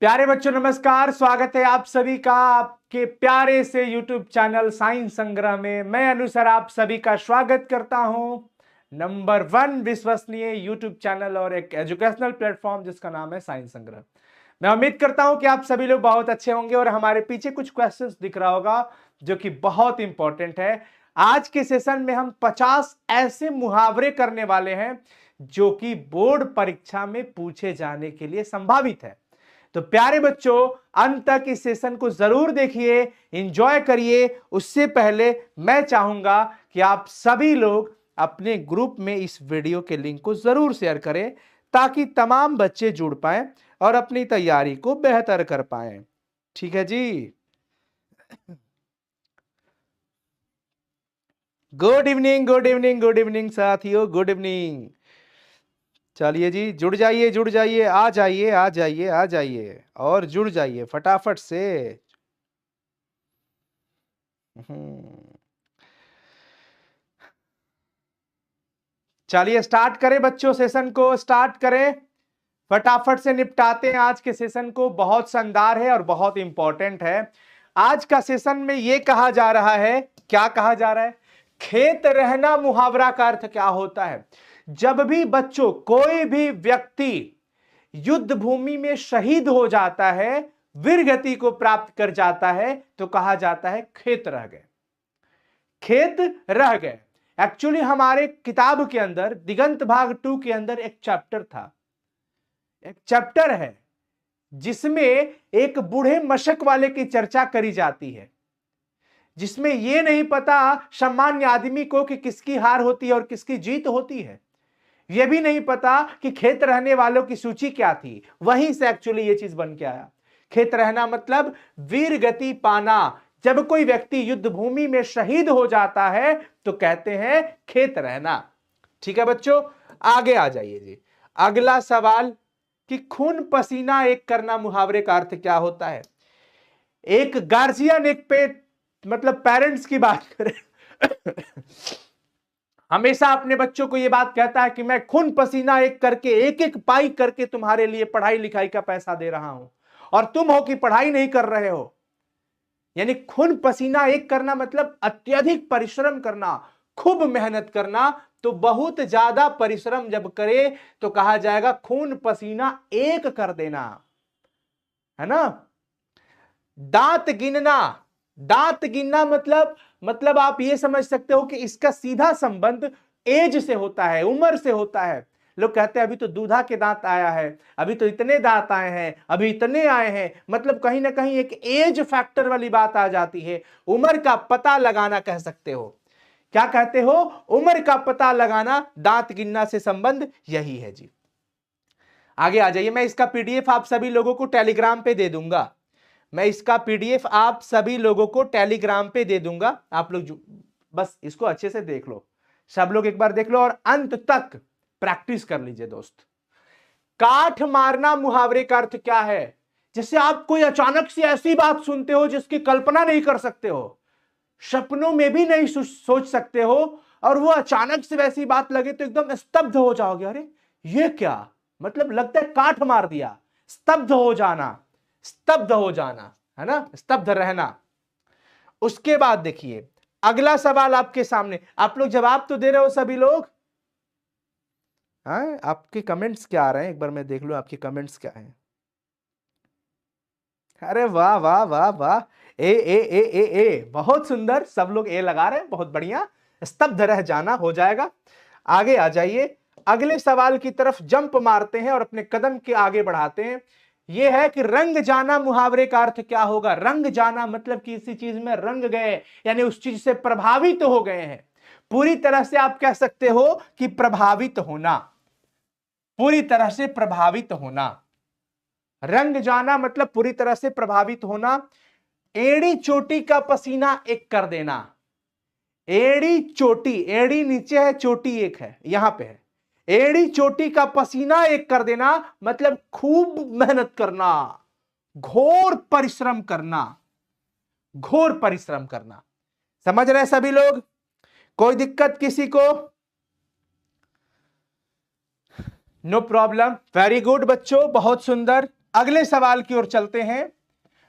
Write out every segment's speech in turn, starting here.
प्यारे बच्चों नमस्कार, स्वागत है आप सभी का आपके प्यारे से YouTube चैनल साइंस संग्रह में। मैं अनुसर आप सभी का स्वागत करता हूं। नंबर 1 विश्वसनीय YouTube चैनल और एक एजुकेशनल प्लेटफॉर्म जिसका नाम है साइंस संग्रह। मैं उम्मीद करता हूं कि आप सभी लोग बहुत अच्छे होंगे और हमारे पीछे कुछ क्वेश्चंस दिख रहा होगा जो कि बहुत इंपॉर्टेंट है। आज के सेशन में हम 50 ऐसे मुहावरे करने वाले हैं जो कि बोर्ड परीक्षा में पूछे जाने के लिए संभावित है। तो प्यारे बच्चों, अंत तक इस सेशन को जरूर देखिए, एंजॉय करिए। उससे पहले मैं चाहूंगा कि आप सभी लोग अपने ग्रुप में इस वीडियो के लिंक को जरूर शेयर करें ताकि तमाम बच्चे जुड़ पाएं और अपनी तैयारी को बेहतर कर पाएं। ठीक है जी। Good evening, good evening, good evening साथियों, गुड इवनिंग। चलिए जी, जुड़ जाइए, जुड़ जाइए, आ जाइए, आ जाइए, आ जाइए और जुड़ जाइए फटाफट से। चलिए स्टार्ट करें बच्चों, सेशन को स्टार्ट करें, फटाफट से निपटाते हैं आज के सेशन को। बहुत शानदार है और बहुत इंपॉर्टेंट है। आज का सेशन में यह कहा जा रहा है, क्या कहा जा रहा है? खेत रहना मुहावरा का अर्थ क्या होता है? जब भी बच्चों कोई भी व्यक्ति युद्ध भूमि में शहीद हो जाता है, वीर गति को प्राप्त कर जाता है, तो कहा जाता है खेत रह गए, खेत रह गए। एक्चुअली हमारे किताब के अंदर दिगंत भाग 2 के अंदर एक चैप्टर था, एक चैप्टर है जिसमें एक बूढ़े मशक वाले की चर्चा करी जाती है, जिसमें यह नहीं पता सामान्य आदमी को कि किसकी हार होती है और किसकी जीत होती है। यह भी नहीं पता कि खेत रहने वालों की सूची क्या थी। वहीं से एक्चुअली यह चीज बन के आया। खेत रहना मतलब वीर गति पाना। जब कोई व्यक्ति युद्ध भूमि में शहीद हो जाता है तो कहते हैं खेत रहना। ठीक है बच्चों, आगे आ जाइए जी। अगला सवाल कि खून पसीना एक करना मुहावरे का अर्थ क्या होता है? एक गार्जियन एक पे मतलब पेरेंट्स की बात करें हमेशा अपने बच्चों को यह बात कहता है कि मैं खून पसीना एक करके, एक एक पाई करके तुम्हारे लिए पढ़ाई लिखाई का पैसा दे रहा हूं और तुम हो कि पढ़ाई नहीं कर रहे हो। यानी खून पसीना एक करना मतलब अत्यधिक परिश्रम करना, खूब मेहनत करना। तो बहुत ज्यादा परिश्रम जब करे तो कहा जाएगा खून पसीना एक कर देना, है ना। दांत गिनना, दांत गिनना मतलब आप ये समझ सकते हो कि इसका सीधा संबंध एज से होता है, उम्र से होता है। लोग कहते हैं अभी तो दूधा के दांत आया है, अभी तो इतने दांत आए हैं, अभी इतने आए हैं। मतलब कहीं ना कहीं एक एज फैक्टर वाली बात आ जाती है। उम्र का पता लगाना कह सकते हो। क्या कहते हो? उम्र का पता लगाना, दांत गिनना से संबंध यही है जी। आगे आ जाइए। मैं इसका पीडीएफ आप सभी लोगों को टेलीग्राम पे दे दूंगा। मैं इसका पीडीएफ आप सभी लोगों को टेलीग्राम पे दे दूंगा। आप लोग बस इसको अच्छे से देख लो, सब लोग एक बार देख लो और अंत तक प्रैक्टिस कर लीजिए दोस्त। काठ मारना मुहावरे का अर्थ क्या है? जैसे आप कोई अचानक से ऐसी बात सुनते हो जिसकी कल्पना नहीं कर सकते हो, सपनों में भी नहीं सोच सकते हो, और वो अचानक से वैसी बात लगे तो एकदम स्तब्ध हो जाओगे। अरे ये क्या, मतलब लगता है काठ मार दिया। स्तब्ध हो जाना, स्तब्ध हो जाना, है ना, स्तब्ध रहना। उसके बाद देखिए अगला सवाल आपके सामने। आप लोग जवाब तो दे रहे हो सभी लोग? हाँ, आपके कमेंट्स क्या आ रहे हैं? एक बार मैं देख लूं आपके कमेंट्स क्या हैं। अरे वाह वाह वाह वाह, ए बहुत सुंदर, सब लोग ए लगा रहे हैं, बहुत बढ़िया। स्तब्ध रह जाना हो जाएगा। आगे आ जाइए, अगले सवाल की तरफ जंप मारते हैं और अपने कदम के आगे बढ़ाते हैं। यह है कि रंग जाना मुहावरे का अर्थ क्या होगा? रंग जाना मतलब किसी चीज में रंग गए, यानी उस चीज से प्रभावित हो गए हैं। पूरी तरह से आप कह सकते हो कि प्रभावित होना, पूरी तरह से प्रभावित होना। रंग जाना मतलब पूरी तरह से प्रभावित होना। एड़ी चोटी का पसीना एक कर देना। एड़ी चोटी, एड़ी नीचे है, चोटी एक है, यहां पे है। एड़ी चोटी का पसीना एक कर देना मतलब खूब मेहनत करना, घोर परिश्रम करना, घोर परिश्रम करना। समझ रहे सभी लोग? कोई दिक्कत किसी को? नो प्रॉब्लम, वेरी गुड बच्चों, बहुत सुंदर। अगले सवाल की ओर चलते हैं।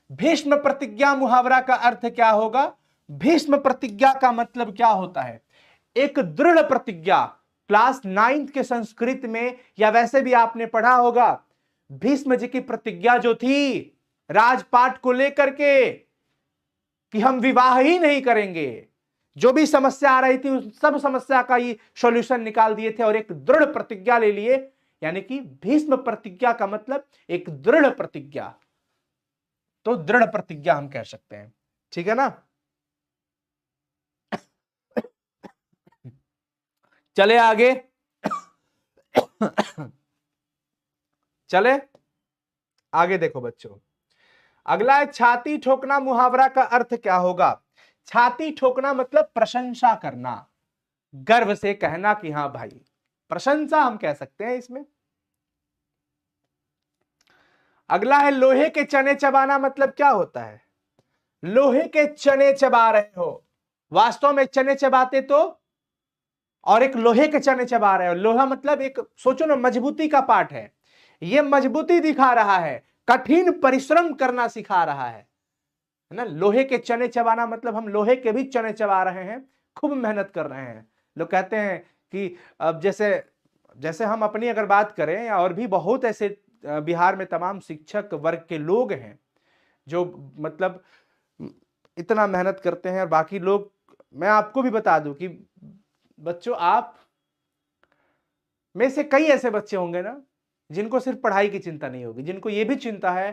भीष्म प्रतिज्ञा मुहावरा का अर्थ क्या होगा? भीष्म प्रतिज्ञा का मतलब क्या होता है? एक दृढ़ प्रतिज्ञा। क्लास 9th के संस्कृत में या वैसे भी आपने पढ़ा होगा, भीष्म जी की प्रतिज्ञा जो थी राजपाट को लेकर के कि हम विवाह ही नहीं करेंगे, जो भी समस्या आ रही थी उस सब समस्या का ही सॉल्यूशन निकाल दिए थे और एक दृढ़ प्रतिज्ञा ले लिए। यानी कि भीष्म प्रतिज्ञा का मतलब एक दृढ़ प्रतिज्ञा, तो दृढ़ प्रतिज्ञा हम कह सकते हैं। ठीक है ना? चले आगे। चले आगे, देखो बच्चों, अगला है छाती ठोकना मुहावरा का अर्थ क्या होगा? छाती ठोकना मतलब प्रशंसा करना, गर्व से कहना कि हां भाई, प्रशंसा हम कह सकते हैं इसमें। अगला है लोहे के चने चबाना, मतलब क्या होता है? लोहे के चने चबा रहे हो, वास्तव में चने चबाते तो, और एक लोहे के चने चबा रहे हो। लोहा मतलब एक, सोचो ना, मजबूती का पार्ट है, ये मजबूती दिखा रहा है, कठिन परिश्रम करना सिखा रहा है ना। लोहे के चने चबाना मतलब हम लोहे के भी चने चबा रहे हैं, खूब मेहनत कर रहे हैं। लोग कहते हैं कि अब जैसे जैसे हम अपनी अगर बात करें, और भी बहुत ऐसे बिहार में तमाम शिक्षक वर्ग के लोग हैं जो मतलब इतना मेहनत करते हैं, और बाकी लोग, मैं आपको भी बता दूं कि बच्चों, आप में से कई ऐसे बच्चे होंगे ना जिनको सिर्फ पढ़ाई की चिंता नहीं होगी, जिनको ये भी चिंता है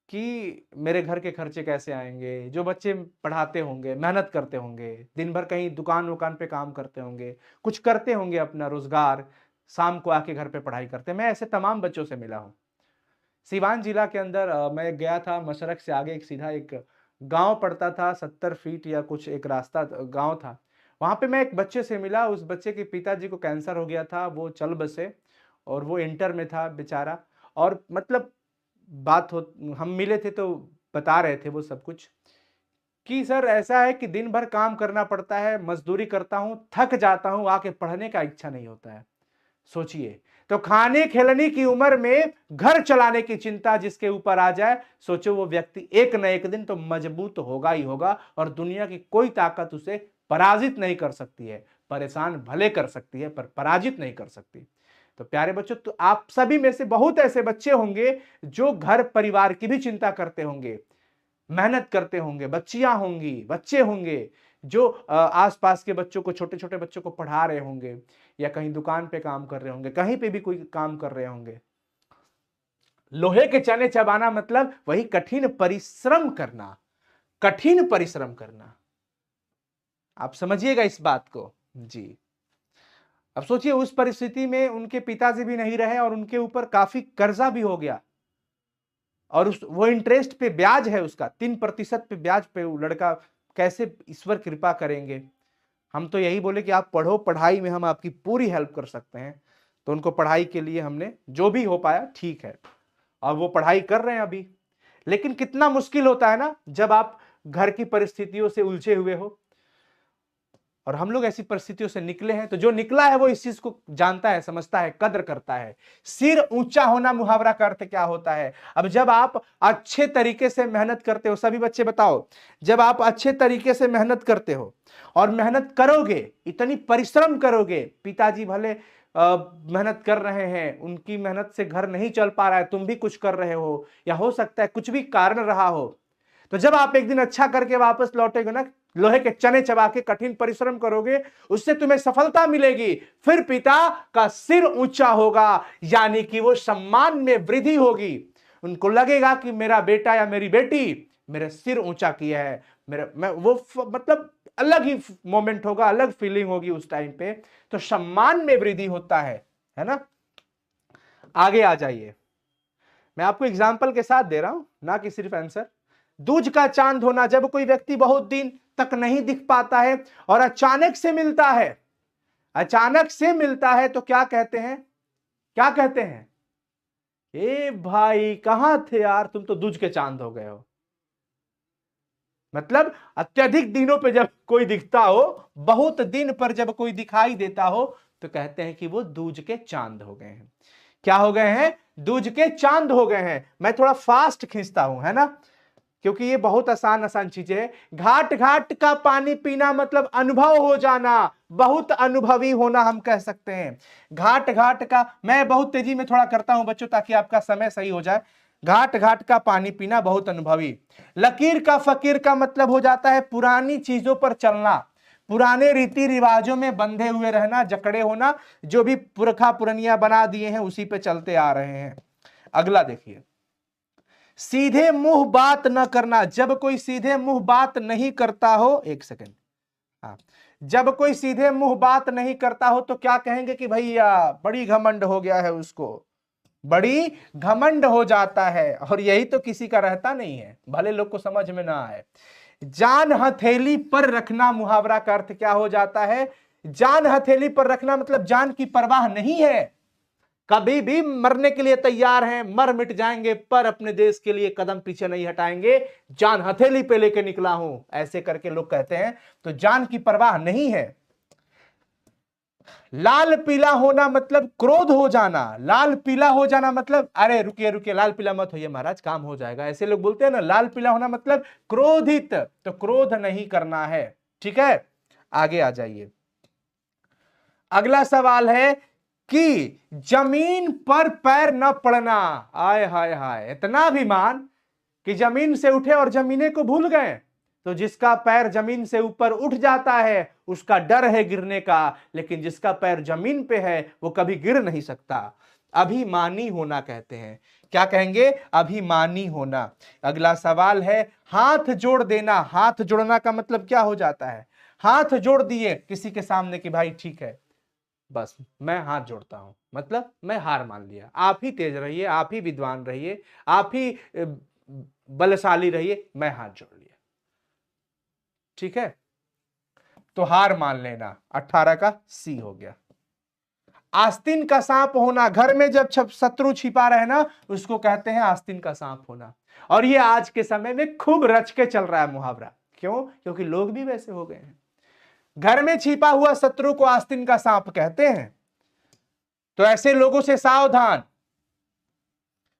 कि मेरे घर के खर्चे कैसे आएंगे। जो बच्चे पढ़ाते होंगे, मेहनत करते होंगे, दिन भर कहीं दुकान वुकान पे काम करते होंगे, कुछ करते होंगे अपना रोजगार, शाम को आके घर पे पढ़ाई करते हैं। मैं ऐसे तमाम बच्चों से मिला हूं। सीवान जिला के अंदर मैं गया था, मशरक से आगे एक सीधा एक गांव पड़ता था, 70 फीट या कुछ एक रास्ता गांव था। वहां पे मैं एक बच्चे से मिला, उस बच्चे के पिताजी को कैंसर हो गया था, वो चल बसे, और वो इंटर में था बेचारा। और मतलब बात हो, हम मिले थे तो बता रहे थे वो सब कुछ कि सर ऐसा है कि दिन भर काम करना पड़ता है, मजदूरी करता हूं, थक जाता हूं, आके पढ़ने का इच्छा नहीं होता है। सोचिए, तो खाने खेलने की उम्र में घर चलाने की चिंता जिसके ऊपर आ जाए, सोचो वो व्यक्ति एक न एक दिन तो मजबूत होगा ही होगा, और दुनिया की कोई ताकत उसे पराजित नहीं कर सकती है। परेशान भले कर सकती है पर पराजित नहीं कर सकती। तो प्यारे बच्चों, तो आप सभी में से बहुत ऐसे बच्चे होंगे जो घर परिवार की भी चिंता करते होंगे, मेहनत करते होंगे, बच्चियां होंगी, बच्चे होंगे जो आसपास के बच्चों को, छोटे छोटे बच्चों को पढ़ा रहे होंगे, या कहीं दुकान पे काम कर रहे होंगे, कहीं पे भी कोई काम कर रहे होंगे। लोहे के चने चबाना मतलब वही कठिन परिश्रम करना, कठिन परिश्रम करना। आप समझिएगा इस बात को जी। अब सोचिए, उस परिस्थिति में उनके पिताजी भी नहीं रहे और उनके ऊपर काफी कर्जा भी हो गया, और वो इंटरेस्ट पे ब्याज है उसका, 3% पे ब्याज पे वो लड़का कैसे ईश्वर कृपा करेंगे। हम तो यही बोले कि आप पढ़ो, पढ़ाई में हम आपकी पूरी हेल्प कर सकते हैं। तो उनको पढ़ाई के लिए हमने जो भी हो पाया, ठीक है, और वो पढ़ाई कर रहे हैं अभी। लेकिन कितना मुश्किल होता है ना जब आप घर की परिस्थितियों से उलझे हुए हो, और हम लोग ऐसी परिस्थितियों से निकले हैं। तो जो निकला है वो इस चीज को जानता है, समझता है, कद्र करता है। सिर ऊंचा होना मुहावरा का अर्थ क्या होता है? अब जब आप अच्छे तरीके से मेहनत करते हो, सभी बच्चे बताओ, जब आप अच्छे तरीके से मेहनत करते हो और मेहनत करोगे, इतनी परिश्रम करोगे, पिताजी भले मेहनत कर रहे हैं, उनकी मेहनत से घर नहीं चल पा रहा है, तुम भी कुछ कर रहे हो, या हो सकता है कुछ भी कारण रहा हो, तो जब आप एक दिन अच्छा करके वापस लौटेगे ना, लोहे के चने चबा के कठिन परिश्रम करोगे, उससे तुम्हें सफलता मिलेगी, फिर पिता का सिर ऊंचा होगा, यानी कि वो सम्मान में वृद्धि होगी। उनको लगेगा कि मेरा बेटा या मेरी बेटी मेरा सिर ऊंचा किया है, मेरा मैं वो मतलब अलग ही मोमेंट होगा, अलग फीलिंग होगी उस टाइम पे। तो सम्मान में वृद्धि होता है ना। आगे आ जाइए, मैं आपको एग्जाम्पल के साथ दे रहा हूं, ना कि सिर्फ आंसर। दूज का चांद होना, जब कोई व्यक्ति बहुत दिन तक नहीं दिख पाता है और अचानक से मिलता है, अचानक से मिलता है, तो क्या कहते हैं? क्या कहते हैं? ए भाई कहां थे यार, तुम तो दूज के चांद हो गए हो। मतलब अत्यधिक दिनों पे जब कोई दिखता हो, बहुत दिन पर जब कोई दिखाई देता हो, तो कहते हैं कि वो दूज के चांद हो गए हैं। क्या हो गए हैं? दूज के चांद हो गए हैं। मैं थोड़ा फास्ट खींचता हूं, है ना, क्योंकि ये बहुत आसान आसान चीजें है। घाट घाट का पानी पीना मतलब अनुभव हो जाना, बहुत अनुभवी होना हम कह सकते हैं। घाट घाट का, मैं बहुत तेजी में थोड़ा करता हूं बच्चों ताकि आपका समय सही हो जाए। घाट घाट का पानी पीना, बहुत अनुभवी। लकीर का फकीर का मतलब हो जाता है पुरानी चीजों पर चलना, पुराने रीति रिवाजों में बंधे हुए रहना, जकड़े होना, जो भी पुरखा पुरनिया बना दिए हैं उसी पे चलते आ रहे हैं। अगला देखिए, सीधे मुंह बात न करना। जब कोई सीधे मुंह बात नहीं करता हो, एक सेकंड, हाँ, जब कोई सीधे मुंह बात नहीं करता हो तो क्या कहेंगे कि भैया बड़ी घमंड हो गया है, उसको बड़ी घमंड हो जाता है। और यही तो किसी का रहता नहीं है, भले लोग को समझ में ना आए। जान हथेली पर रखना, मुहावरा का अर्थ क्या हो जाता है? जान हथेली पर रखना मतलब जान की परवाह नहीं है, कभी भी मरने के लिए तैयार हैं, मर मिट जाएंगे, पर अपने देश के लिए कदम पीछे नहीं हटाएंगे, जान हथेली पे लेके निकला हूं, ऐसे करके लोग कहते हैं। तो जान की परवाह नहीं है। लाल पीला होना मतलब क्रोध हो जाना। लाल पीला हो जाना मतलब अरे रुकिए रुकिए, लाल पीला मत होइए महाराज, काम हो जाएगा, ऐसे लोग बोलते हैं ना। लाल पीला होना मतलब क्रोधित, तो क्रोध नहीं करना है। ठीक है, आगे आ जाइए। अगला सवाल है कि जमीन पर पैर न पड़ना। आय हाय हाय, इतना अभिमान कि जमीन से उठे और जमीने को भूल गए। तो जिसका पैर जमीन से ऊपर उठ जाता है उसका डर है गिरने का, लेकिन जिसका पैर जमीन पे है वो कभी गिर नहीं सकता। अभिमानी होना कहते हैं। क्या कहेंगे? अभिमानी होना। अगला सवाल है हाथ जोड़ देना। हाथ जोड़ना का मतलब क्या हो जाता है? हाथ जोड़ दिए किसी के सामने कि भाई ठीक है, बस मैं हाथ जोड़ता हूं, मतलब मैं हार मान लिया, आप ही तेज रहिए, आप ही विद्वान रहिए, आप ही बलशाली रहिए, मैं हाथ जोड़ लिया। ठीक है, तो हार मान लेना, 18 का सी हो गया। आस्तीन का सांप होना, घर में जब शत्रु छिपा रहे ना उसको कहते हैं आस्तीन का सांप होना। और ये आज के समय में खूब रच के चल रहा है मुहावरा। क्यों? क्योंकि लोग भी वैसे हो गए हैं। घर में छिपा हुआ शत्रु को आस्तीन का सांप कहते हैं। तो ऐसे लोगों से सावधान,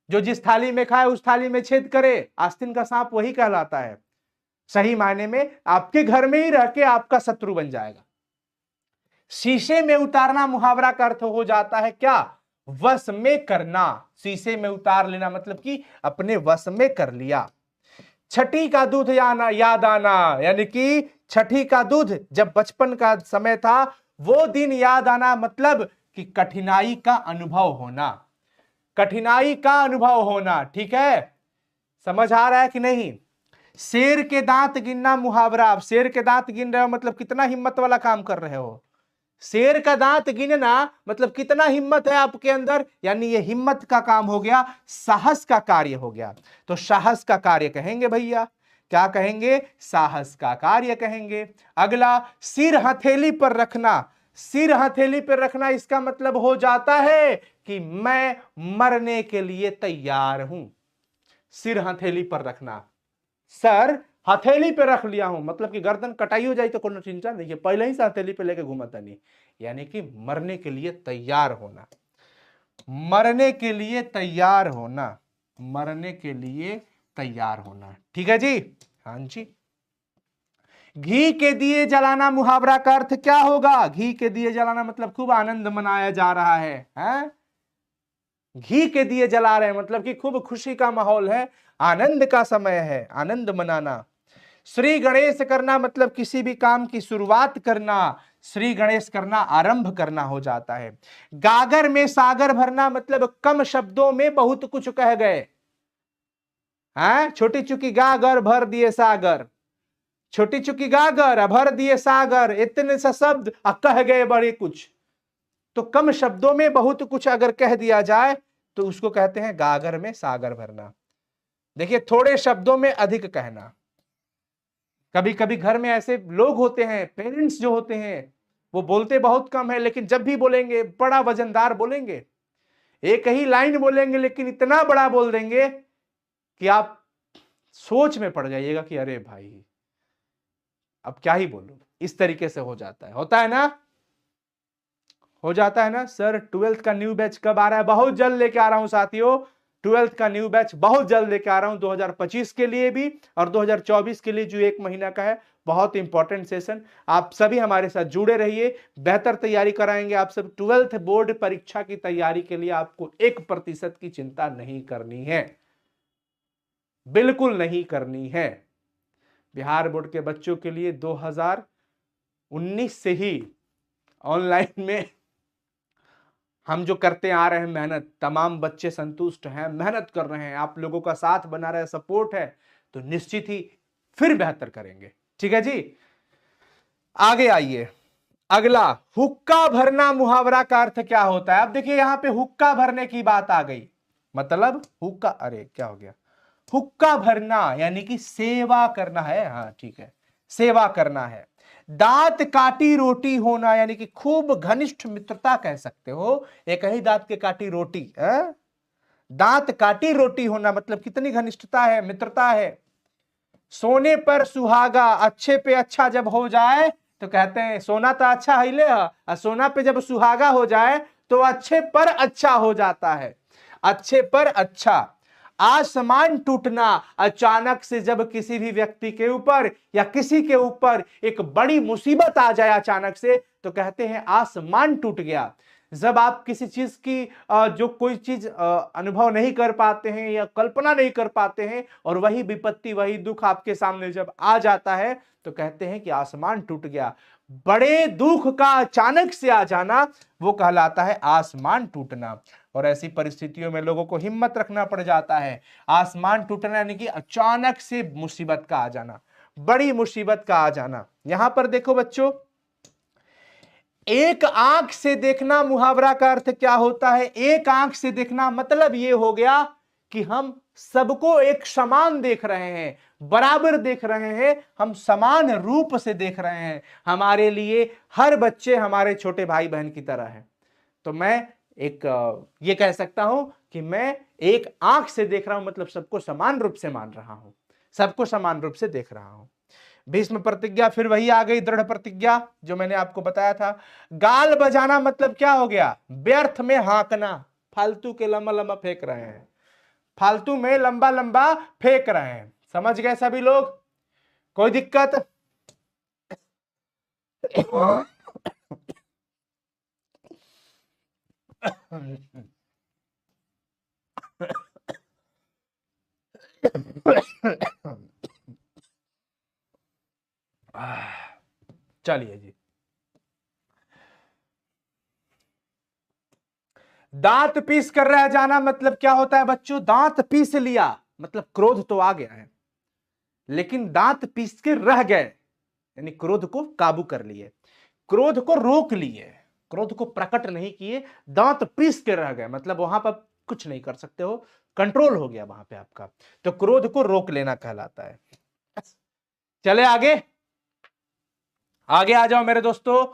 जो जिस थाली में खाए उस थाली में छेद करे, आस्तीन का सांप वही कहलाता है। सही मायने में आपके घर में ही रह के आपका शत्रु बन जाएगा। शीशे में उतारना, मुहावरा का अर्थ हो जाता है क्या? वश में करना। शीशे में उतार लेना मतलब कि अपने वश में कर लिया। छठी का दूध याद आना, यानी कि छठी का दूध जब बचपन का समय था वो दिन याद आना, मतलब कि कठिनाई का अनुभव होना। कठिनाई का अनुभव होना। ठीक है, समझ आ रहा है कि नहीं? शेर के दांत गिनना मुहावरा। आप शेर के दांत गिन रहे हो मतलब कितना हिम्मत वाला काम कर रहे हो। शेर का दांत गिनना मतलब कितना हिम्मत है आपके अंदर, यानी ये हिम्मत का काम हो गया, साहस का कार्य हो गया। तो साहस का कार्य कहेंगे भैया। क्या कहेंगे? साहस का कार्य कहेंगे। अगला, सिर हथेली पर रखना। सिर हथेली पर रखना इसका मतलब हो जाता है कि मैं मरने के लिए तैयार हूं। सिर हथेली पर रखना, सर हथेली पे रख लिया हूं, मतलब कि गर्दन कटाई हो जाए तो कोनो चिंता नहीं है, पहले ही से हथेली पे लेके घूमता नहीं, यानी कि मरने के लिए तैयार होना। मरने के लिए तैयार होना, मरने के लिए तैयार होना। ठीक है जी, हाँ जी। घी के दिए जलाना, मुहावरा का अर्थ क्या होगा? घी के दिए जलाना मतलब खूब आनंद मनाया जा रहा है, हैं? घी के दिए जला रहे हैं मतलब कि खूब खुशी का माहौल है, आनंद का समय है, आनंद मनाना। श्री गणेश करना मतलब किसी भी काम की शुरुआत करना, श्री गणेश करना आरंभ करना हो जाता है। गागर में सागर भरना मतलब कम शब्दों में बहुत कुछ कह गए। हैं? छोटी चुकी गागर भर दिए सागर, छोटी चुकी गागर भर दिए सागर, इतने सा शब्द कह गए बड़े कुछ। तो कम शब्दों में बहुत कुछ अगर कह दिया जाए तो उसको कहते हैं गागर में सागर भरना। देखिए, थोड़े शब्दों में अधिक कहना। कभी कभी घर में ऐसे लोग होते हैं, पेरेंट्स जो होते हैं, वो बोलते बहुत कम है लेकिन जब भी बोलेंगे बड़ा वजनदार बोलेंगे। एक ही लाइन बोलेंगे लेकिन इतना बड़ा बोल देंगे कि आप सोच में पड़ जाइएगा कि अरे भाई अब क्या ही बोलूं। इस तरीके से हो जाता है, होता है ना? हो जाता है ना सर। 12th का न्यू बैच कब आ रहा है? बहुत जल्द लेके आ रहा हूं साथियों, 12th का न्यू बैच बहुत जल्द लेके आ रहा हूं, 2025 के लिए भी और 2024 के लिए जो 1 महीना का है। बहुत इंपॉर्टेंट सेशन, आप सभी हमारे साथ जुड़े रहिए, बेहतर तैयारी कराएंगे आप सब। 12th बोर्ड परीक्षा की तैयारी के लिए आपको 1% की चिंता नहीं करनी है, बिल्कुल नहीं करनी है। बिहार बोर्ड के बच्चों के लिए 2019 से ही ऑनलाइन में हम जो करते आ रहे हैं मेहनत, तमाम बच्चे संतुष्ट हैं, मेहनत कर रहे हैं, आप लोगों का साथ बना रहे, सपोर्ट है, तो निश्चित ही फिर बेहतर करेंगे। ठीक है जी, आगे आइए। अगला, हुक्का भरना मुहावरा का अर्थ क्या होता है? अब देखिए यहां पे हुक्का भरने की बात आ गई, मतलब हुक्का, अरे क्या हो गया, हुक्का भरना यानी कि सेवा करना है। हाँ ठीक है, सेवा करना है। दांत काटी रोटी होना यानी कि खूब घनिष्ठ मित्रता कह सकते हो, एक ही दांत के काटी रोटी है? दांत काटी रोटी होना मतलब कितनी घनिष्ठता है, मित्रता है। सोने पर सुहागा, अच्छे पे अच्छा जब हो जाए तो कहते हैं सोना तो अच्छा है ले, और सोना पे जब सुहागा हो जाए तो अच्छे पर अच्छा हो जाता है, अच्छे पर अच्छा। आसमान टूटना, अचानक से जब किसी भी व्यक्ति के ऊपर या किसी के ऊपर एक बड़ी मुसीबत आ जाए अचानक से, तो कहते हैं आसमान टूट गया। जब आप किसी चीज की जो कोई चीज अनुभव नहीं कर पाते हैं या कल्पना नहीं कर पाते हैं और वही विपत्ति, वही दुख आपके सामने जब आ जाता है, तो कहते हैं कि आसमान टूट गया। बड़े दुख का अचानक से आ जाना वो कहलाता है आसमान टूटना। और ऐसी परिस्थितियों में लोगों को हिम्मत रखना पड़ जाता है। आसमान टूटना यानी कि अचानक से मुसीबत का आ जाना, बड़ी मुसीबत का आ जाना। यहां पर देखो बच्चों, एक आंख से देखना मुहावरा का अर्थ क्या होता है? एक आंख से देखना मतलब यह हो गया कि हम सबको एक समान देख रहे हैं, बराबर देख रहे हैं, हम समान रूप से देख रहे हैं। हमारे लिए हर बच्चे हमारे छोटे भाई बहन की तरह है। तो मैं एक ये कह सकता हूं कि मैं एक आंख से देख रहा हूं, मतलब सबको समान रूप से मान रहा हूं, सबको समान रूप से देख रहा हूं। भीष्म प्रतिज्ञा फिर वही आ गई, दृढ़ प्रतिज्ञा जो मैंने आपको बताया था। गाल बजाना मतलब क्या हो गया? व्यर्थ में हाँकना, फालतू के लंबा लंबा फेंक रहे हैं, फालतू में लंबा लंबा फेंक रहे हैं। समझ गए सभी लोग? कोई दिक्कत? चलिए जी, दांत पीस कर रह जाना मतलब क्या होता है बच्चों? दांत पीस लिया मतलब क्रोध तो आ गया है, लेकिन दांत पीस के रह गए यानी क्रोध को काबू कर लिए, क्रोध को रोक लिए, क्रोध को प्रकट नहीं किए, दांत पीस के रह गए मतलब वहां पर कुछ नहीं कर सकते हो, कंट्रोल हो गया वहां पे आपका, तो क्रोध को रोक लेना कहलाता है। चले आगे, आगे आ जाओ मेरे दोस्तों।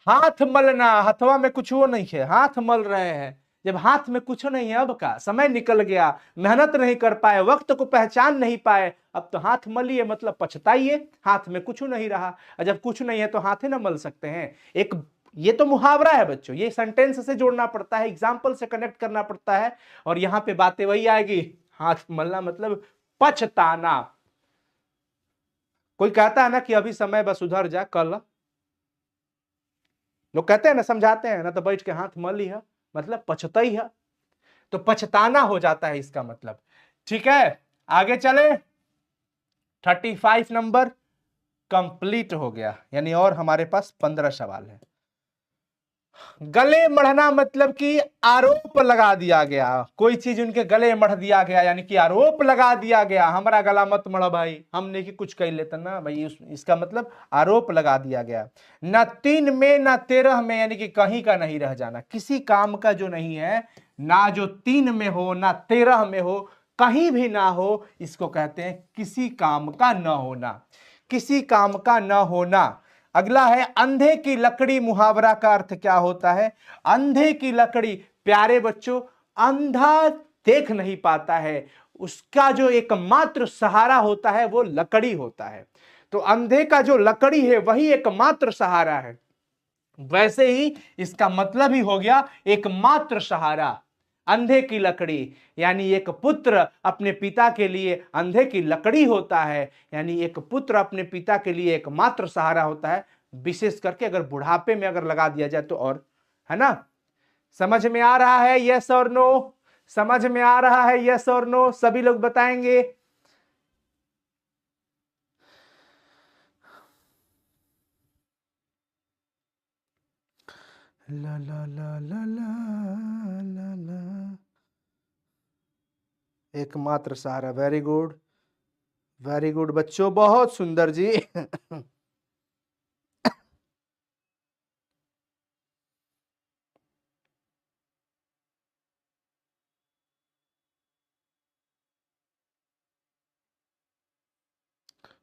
हाथ मलना, हथवा में कुछ वो नहीं है, हाथ मल रहे हैं। जब हाथ में कुछ नहीं है, अब का समय निकल गया, मेहनत नहीं कर पाए, वक्त को पहचान नहीं पाए, अब तो हाथ मलिए मतलब पछताइए, हाथ में कुछ नहीं रहा। और जब कुछ नहीं है तो हाथ ही ना मल सकते हैं। एक ये तो मुहावरा है बच्चों, ये सेंटेंस से जोड़ना पड़ता है, एग्जाम्पल से कनेक्ट करना पड़ता है, और यहां पे बातें वही आएगी। हाथ मलना मतलब पछताना। कोई कहता है ना कि अभी समय बस उधर जा, कल लोग कहते हैं ना, समझाते हैं ना, तो बैठ के हाथ मल लिया मतलब पछताई है, तो पछताना हो जाता है इसका मतलब। ठीक है, आगे चले। 35 नंबर कंप्लीट हो गया, यानी और हमारे पास 15 सवाल है। गले मढ़ना मतलब कि आरोप लगा दिया गया, कोई चीज उनके गले मढ़ दिया गया यानी कि आरोप लगा दिया गया, हमारा गला मत मढ़ो भाई, हमने कि कुछ कह लेते ना भाई, इसका मतलब आरोप लगा दिया गया। ना 3 में ना 13 में यानी कि कहीं का नहीं रह जाना, किसी काम का जो नहीं है, ना जो 3 में हो ना 13 में हो, कहीं भी ना हो, इसको कहते हैं किसी काम का न होना, किसी काम का न होना। अगला है अंधे की लकड़ी, मुहावरा का अर्थ क्या होता है? अंधे की लकड़ी, प्यारे बच्चों, अंधा देख नहीं पाता है, उसका जो एकमात्र सहारा होता है वो लकड़ी होता है। तो अंधे का जो लकड़ी है वही एकमात्र सहारा है। वैसे ही इसका मतलब ही हो गया एकमात्र सहारा, अंधे की लकड़ी। यानी एक पुत्र अपने पिता के लिए अंधे की लकड़ी होता है, यानी एक पुत्र अपने पिता के लिए एकमात्र सहारा होता है। विशेष करके अगर बुढ़ापे में अगर लगा दिया जाए तो और, है ना। समझ में आ रहा है? यस और नो? समझ में आ रहा है? यस और नो? सभी लोग बताएंगे। ला ला ला ला ला ला ला, एकमात्र सहारा। वेरी गुड, वेरी गुड बच्चों, बहुत सुंदर जी।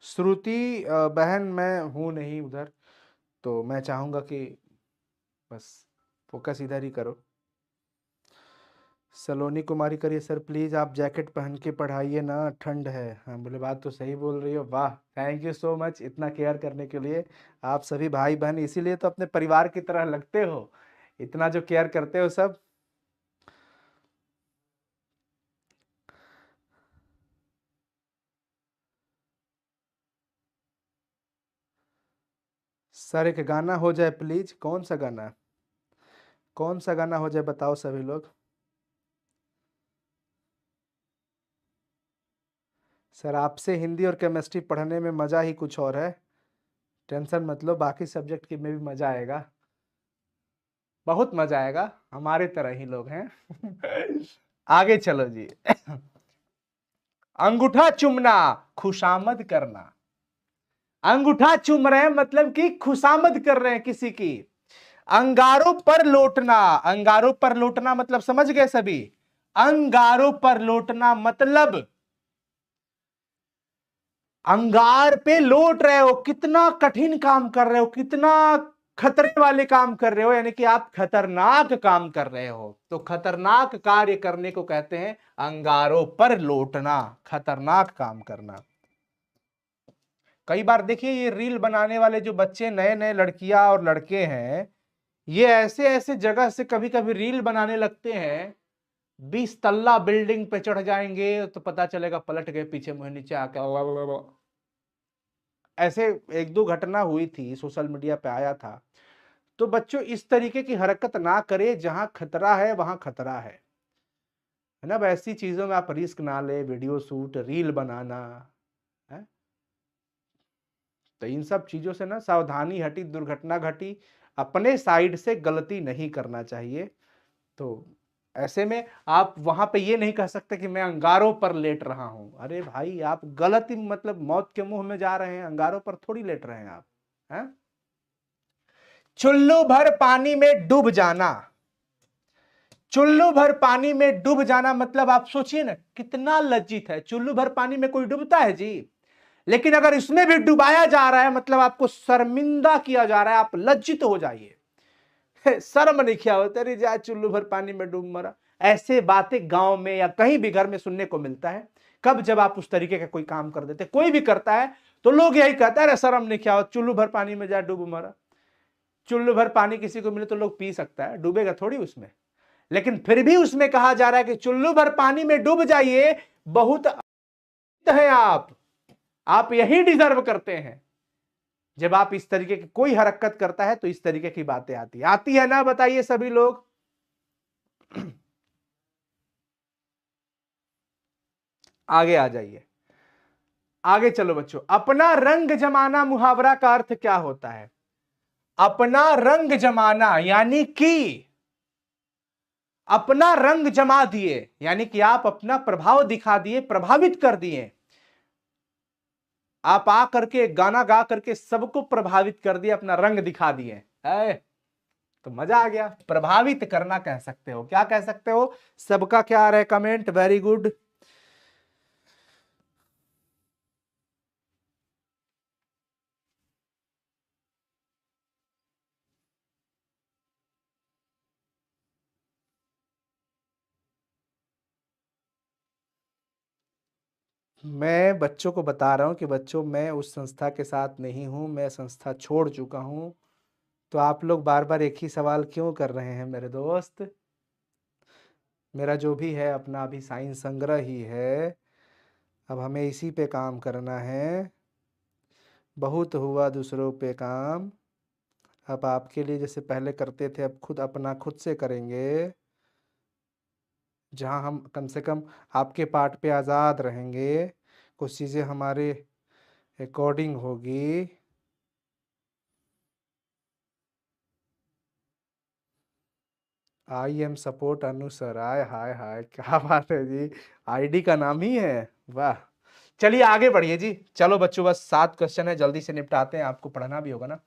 श्रुति बहन, मैं हूं नहीं उधर, तो मैं चाहूंगा कि बस फोकस इधर ही करो। सलोनी कुमारी करिए सर प्लीज, आप जैकेट पहन के पढ़ाइए ना, ठंड है। हाँ बोले, बात तो सही बोल रही हो। वाह, थैंक यू सो मच इतना केयर करने के लिए। आप सभी भाई बहन इसीलिए तो अपने परिवार की तरह लगते हो, इतना जो केयर करते हो सब। सर एक गाना हो जाए प्लीज, कौन सा गाना? कौन सा गाना हो जाए बताओ सभी लोग। सर आपसे हिंदी और केमिस्ट्री पढ़ने में मजा ही कुछ और है, टेंशन मत लो, बाकी सब्जेक्ट की में भी मजा आएगा, बहुत मजा आएगा, हमारे तरह ही लोग हैं। आगे चलो जी। अंगूठा चूमना, खुशामद करना। अंगूठा चूम रहे हैं मतलब कि खुशामद कर रहे हैं किसी की। अंगारों पर लौटना, अंगारों पर लौटना मतलब समझ गए सभी? अंगारों पर लौटना मतलब अंगार पे लौट रहे हो, कितना कठिन काम कर रहे हो, कितना खतरे वाले काम कर रहे हो, यानी कि आप खतरनाक काम कर रहे हो। तो खतरनाक कार्य करने को कहते हैं अंगारों पर लौटना, खतरनाक काम करना। कई बार देखिए ये रील बनाने वाले जो बच्चे, नए नए लड़कियां और लड़के हैं, ये ऐसे ऐसे जगह से कभी कभी रील बनाने लगते हैं, 20 तल्ला बिल्डिंग पे चढ़ जाएंगे तो पता चलेगा पलट गए पीछे मुंह नीचे आके। ऐसे एक दो घटना हुई थी, सोशल मीडिया पे आया था। तो बच्चों इस तरीके की हरकत ना करे, जहां खतरा है वहां खतरा है ना। ऐसी चीजों में आप रिस्क ना ले, वीडियो शूट, रील बनाना है। तो इन सब चीजों से ना सावधानी हटी, दुर्घटना घटी, अपने साइड से गलती नहीं करना चाहिए। तो ऐसे में आप वहां पे ये नहीं कह सकते कि मैं अंगारों पर लेट रहा हूं। अरे भाई आप गलत ही, मतलब मौत के मुंह में जा रहे हैं, अंगारों पर थोड़ी लेट रहे हैं आप, हैं? चुल्लू भर पानी में डूब जाना, चुल्लू भर पानी में डूब जाना मतलब आप सोचिए ना कितना लज्जित है। चुल्लू भर पानी में कोई डूबता है जी? लेकिन अगर इसमें भी डुबाया जा रहा है मतलब आपको शर्मिंदा किया जा रहा है, आप लज्जित हो जाइए। शर्म नहीं किया हो, तेरी जा चुल्लू भर पानी में डूब मरा। ऐसे बातें गांव में या कहीं भी घर में सुनने को मिलता है। कब? जब आप उस तरीके का कोई काम कर देते, कोई भी करता है तो लोग यही कहते हैं, अरे शर्म नहीं किया हो, चुल्लू भर पानी में जा डूब मरा। चुल्लू भर पानी किसी को मिले तो लोग पी सकता है, डूबेगा थोड़ी उसमें। लेकिन फिर भी उसमें कहा जा रहा है कि चुल्लू भर पानी में डूब जाइए, बहुत है आप यही डिजर्व करते हैं। जब आप इस तरीके की कोई हरकत करता है तो इस तरीके की बातें आती है ना, बताइए सभी लोग। आगे आ जाइए, आगे चलो बच्चों। अपना रंग जमाना मुहावरा का अर्थ क्या होता है? अपना रंग जमाना यानी कि अपना रंग जमा दिए, यानी कि आप अपना प्रभाव दिखा दिए, प्रभावित कर दिए। आप आ करके गाना गा करके सबको प्रभावित कर दिए, अपना रंग दिखा दिए है, तो मजा आ गया। प्रभावित करना कह सकते हो, क्या कह सकते हो? सबका क्या आ रहा है कमेंट? Very good. मैं बच्चों को बता रहा हूं कि बच्चों मैं उस संस्था के साथ नहीं हूं, मैं संस्था छोड़ चुका हूं। तो आप लोग बार बार एक ही सवाल क्यों कर रहे हैं मेरे दोस्त? मेरा जो भी है अपना अभी साइंस संग्रह ही है, अब हमें इसी पे काम करना है। बहुत हुआ दूसरों पे काम, अब आपके लिए जैसे पहले करते थे अब खुद अपना खुद से करेंगे, जहाँ हम कम से कम आपके पार्ट पे आज़ाद रहेंगे, कुछ चीज़ें हमारे अकॉर्डिंग होगी। I am support Anu sir, आय हाय हाय क्या बात है जी, आईडी का नाम ही है, वाह। चलिए आगे बढ़िए जी। चलो बच्चों बस 7 क्वेश्चन है, जल्दी से निपटाते हैं, आपको पढ़ना भी होगा ना।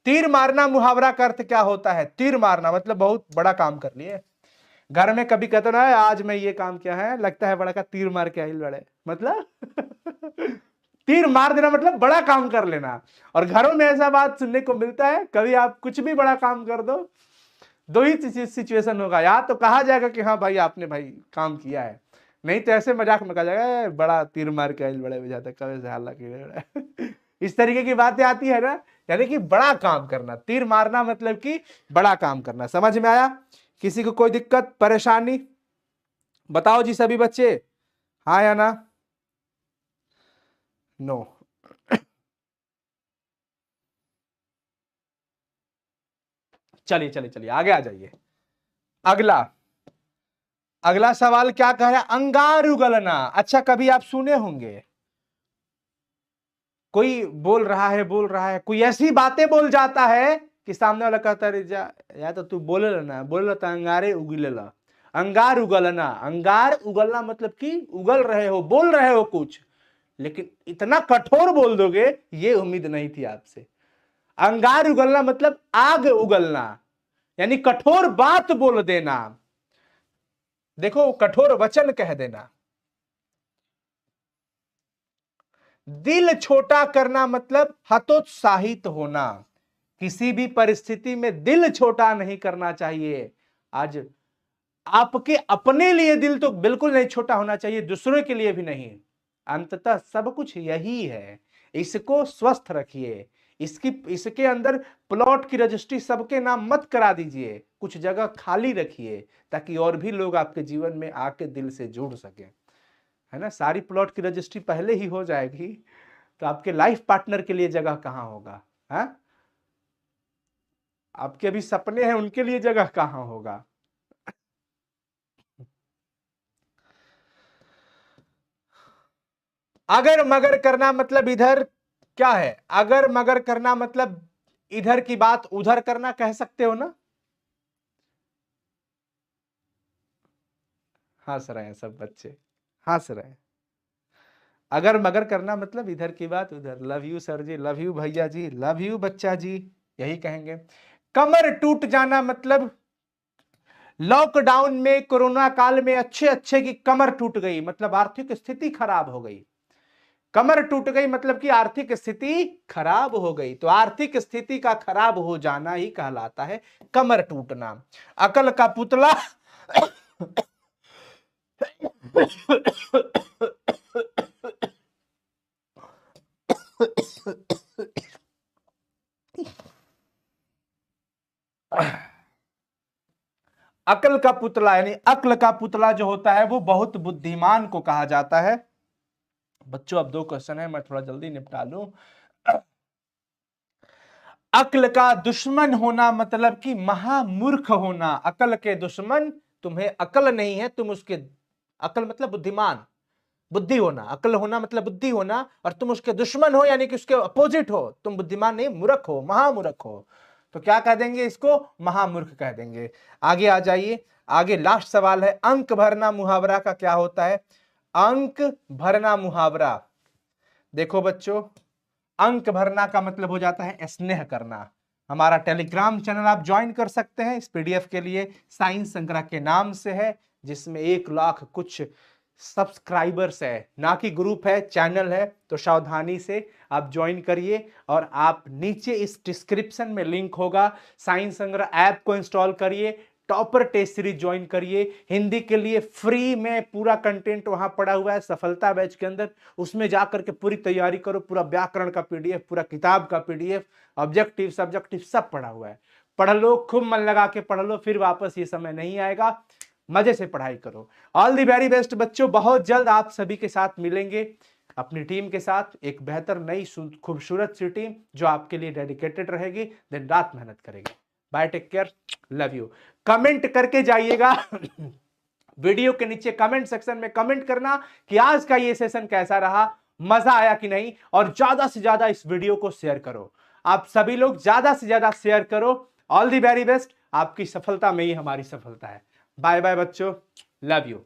तीर मारना मुहावरा का अर्थ क्या होता है? तीर मारना मतलब बहुत बड़ा काम कर लिए। घर में कभी कहते ना आज मैं ये काम किया है, लगता है बड़ा का तीर मार के आइल बड़े, मतलब तीर मार देना मतलब बड़ा काम कर लेना। और घरों में ऐसा बात सुनने को मिलता है, कभी आप कुछ भी बड़ा काम कर दो, दो ही सिचुएशन होगा, या तो कहा जाएगा कि हाँ भाई आपने भाई काम किया है, नहीं तो ऐसे मजाक में कहा जाएगा बड़ा तीर मार के आइल बड़े बजाते कभी से हालांकि इस तरीके की बातें आती है ना, यानी कि बड़ा काम करना। तीर मारना मतलब कि बड़ा काम करना। समझ में आया? किसी को कोई दिक्कत परेशानी बताओ जी सभी बच्चे, हाँ या ना? नो। चलिए चलिए चलिए आगे आ जाइए। अगला अगला सवाल क्या कह रहा है? अंगार उगलना। अच्छा कभी आप सुने होंगे कोई बोल रहा है कोई ऐसी बातें बोल जाता है कि सामने वाला कहता है या तो तू बोले ना बोले तो अंगारे उगलेला। अंगार उगलना, अंगार उगलना मतलब कि उगल रहे हो, बोल रहे हो कुछ, लेकिन इतना कठोर बोल दोगे ये उम्मीद नहीं थी आपसे। अंगार उगलना मतलब आग उगलना, यानी कठोर बात बोल देना, देखो कठोर वचन कह देना। दिल छोटा करना मतलब हतोत्साहित होना, किसी भी परिस्थिति में दिल छोटा नहीं करना चाहिए। आज आपके अपने लिए दिल तो बिल्कुल नहीं छोटा होना चाहिए, दूसरों के लिए भी नहीं। अंततः सब कुछ यही है, इसको स्वस्थ रखिए, इसके अंदर प्लॉट की रजिस्ट्री सबके नाम मत करा दीजिए, कुछ जगह खाली रखिए ताकि और भी लोग आपके जीवन में आके दिल से जुड़ सके, है ना। सारी प्लॉट की रजिस्ट्री पहले ही हो जाएगी तो आपके लाइफ पार्टनर के लिए जगह कहां होगा, है? आपके अभी सपने हैं उनके लिए जगह कहां होगा? अगर मगर करना मतलब इधर क्या है? अगर मगर करना मतलब इधर की बात उधर करना, कह सकते हो ना। हंस रहे हैं सब बच्चे, हंस रहे हैं। अगर मगर करना मतलब इधर की बात उधर। Love you sir ji, love you भैया जी, लव यू बच्चा जी, यही कहेंगे। कमर टूट जाना मतलब लॉकडाउन में कोरोना काल में अच्छे अच्छे की कमर टूट गई, मतलब आर्थिक स्थिति खराब हो गई। कमर टूट गई मतलब कि आर्थिक स्थिति खराब हो गई, तो आर्थिक स्थिति का खराब हो जाना ही कहलाता है कमर टूटना। अकल का पुतला अकल का पुतला यानी अक्ल का पुतला जो होता है वो बहुत बुद्धिमान को कहा जाता है। बच्चों अब 2 क्वेश्चन है, मैं थोड़ा जल्दी निपटा लूं। अक्ल का दुश्मन होना मतलब कि महामूर्ख होना। अकल के दुश्मन, तुम्हें अकल नहीं है, तुम उसके, अकल मतलब बुद्धिमान, बुद्धि होना, अकल होना मतलब बुद्धि होना, और तुम उसके दुश्मन हो यानी कि उसके अपोजिट हो, तुम बुद्धिमान नहीं मूर्ख हो, महामूर्ख हो, तो क्या कह देंगे इसको? महामूर्ख कह देंगे। आगे आ जाइए, आगे लास्ट सवाल है, अंक भरना मुहावरा का क्या होता है? अंक भरना मुहावरा, देखो बच्चों, अंक भरना का मतलब हो जाता है स्नेह करना। हमारा टेलीग्राम चैनल आप ज्वाइन कर सकते हैं, इस पीडीएफ के लिए साइंस संग्रह के नाम से है, जिसमें 1 लाख कुछ सब्सक्राइबर्स है, ना कि ग्रुप है, चैनल है, तो सावधानी से आप ज्वाइन करिए। और आप नीचे इस डिस्क्रिप्शन में लिंक होगा, साइंस संग्रह ऐप को इंस्टॉल करिए, टॉपर टेस्ट सीरीज ज्वाइन करिए। हिंदी के लिए फ्री में पूरा कंटेंट वहां पड़ा हुआ है सफलता बैच के अंदर, उसमें जाकर के पूरी तैयारी करो। पूरा व्याकरण का पीडीएफ, पूरा किताब का पीडीएफ, ऑब्जेक्टिव सब्जेक्टिव सब पड़ा हुआ है। पढ़ लो, खूब मन लगा के पढ़ लो, फिर वापस ये समय नहीं आएगा। मजे से पढ़ाई करो। ऑल दी वेरी बेस्ट बच्चों, बहुत जल्द आप सभी के साथ मिलेंगे अपनी टीम के साथ, एक बेहतर नई खूबसूरत सी टीम जो आपके लिए डेडिकेटेड रहेगी, दिन रात मेहनत करेगी। Bye, take care, love you. Comment करके जाइएगा वीडियो के नीचे कमेंट सेक्शन में कमेंट करना कि आज का ये सेशन कैसा रहा, मजा आया कि नहीं, और ज्यादा से ज्यादा इस वीडियो को शेयर करो। आप सभी लोग ज्यादा से ज्यादा शेयर करो। ऑल दी वेरी बेस्ट, आपकी सफलता में ही हमारी सफलता है। बाय बाय बच्चों, लव यू।